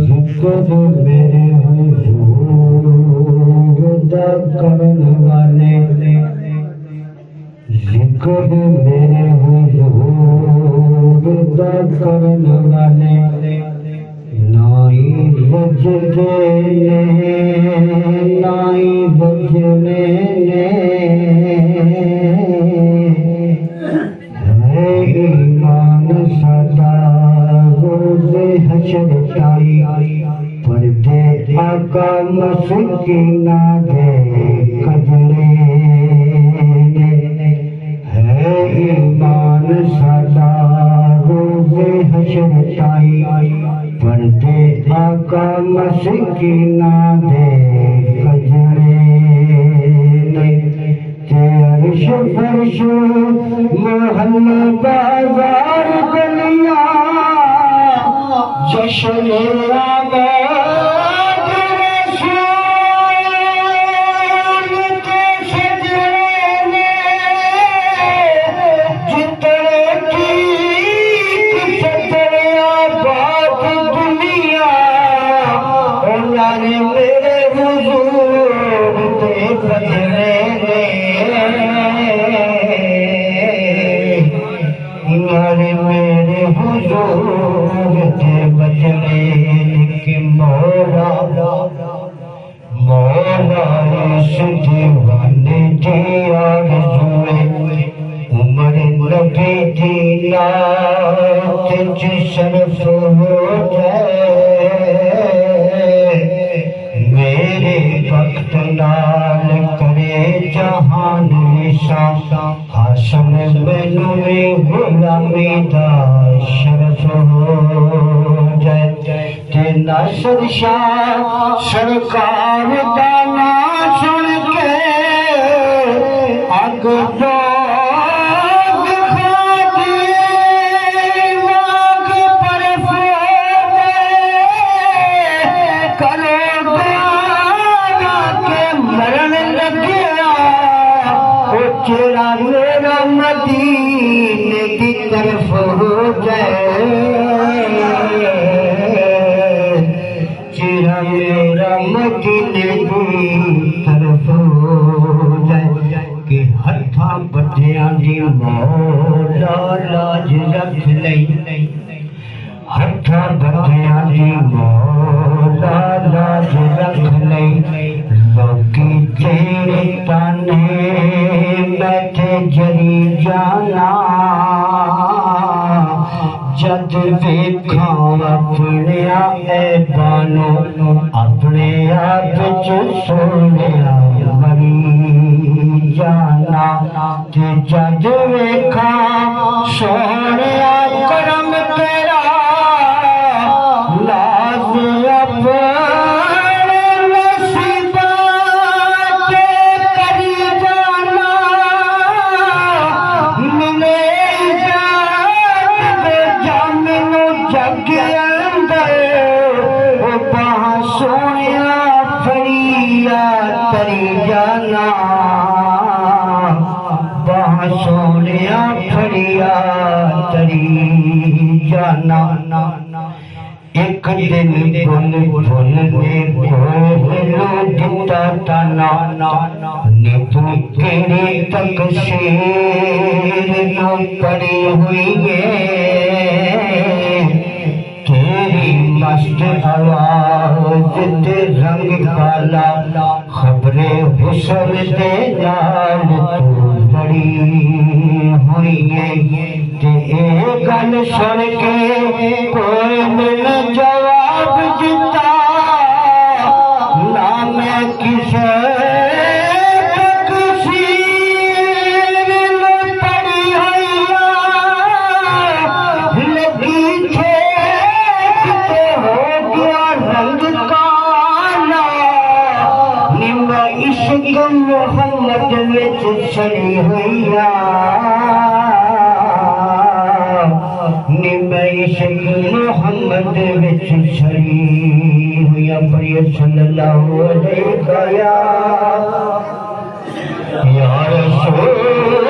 जिक्र मेरे हुजूर दा करने वाले, जिक्र मेरे हुजूर दा करने वाले, नाई बजदे नाई बजने है ईमान सदा रोज़े हशर आई, पर्दे आका मस्कीना दे कजरे है ईमान सदा रोज़े हशर आई, पर्दे आका मस्कीना दे कजरे अर्श फर्श मोहल्ला बाजार गलियां जश्न आबाद रसूल के सजने जितने की सजने आबाद दुनिया उन्होंने मेरे हुजूर के सजने मेरे हुजूर के बजने के मौला मौला इस दीवाने की आरज़ू उमर नबी की नात शरफ हो जाए, मेरे वक्त नाल करे जहान निशा हाशम मैनू गुलामी दा शरफ हो जाए, ते नासर शाह सरकार दा नाम सुन के अग चेहरा मेरा मदीने की तरफ हो जाए, चेहरा मेरा मदीने की तरफ हो जाए, कि हथा बटिया दी मौला लाज रख लई, हथा बटिया दी मौला लाज रख लई, लोकी तेरे ताने बैठे जरी जाना, जद देखा अपने ऐबानो अपने आप सोने मरी जाना, ते जद देखा सोने करम तेरा लाज सोनिया फरिया तरी जाना, एक दिन बुन बुन ने बोलो दिता ताना, नीतू केड़ी तक शेर न पड़ी हुई है, तेरी मस्त आवाज ते रंग काला, खबरे हुस्न दे नाल तू बड़ी हुई है, ते गल सुन के कोई मैंने जवाब दिता, ना मैं किसे मोहम्मद विच चली हुईया, निमैशक मोहम्मद विच चली हुईया, पर सल्लल्लाहु अलैहि या रसूल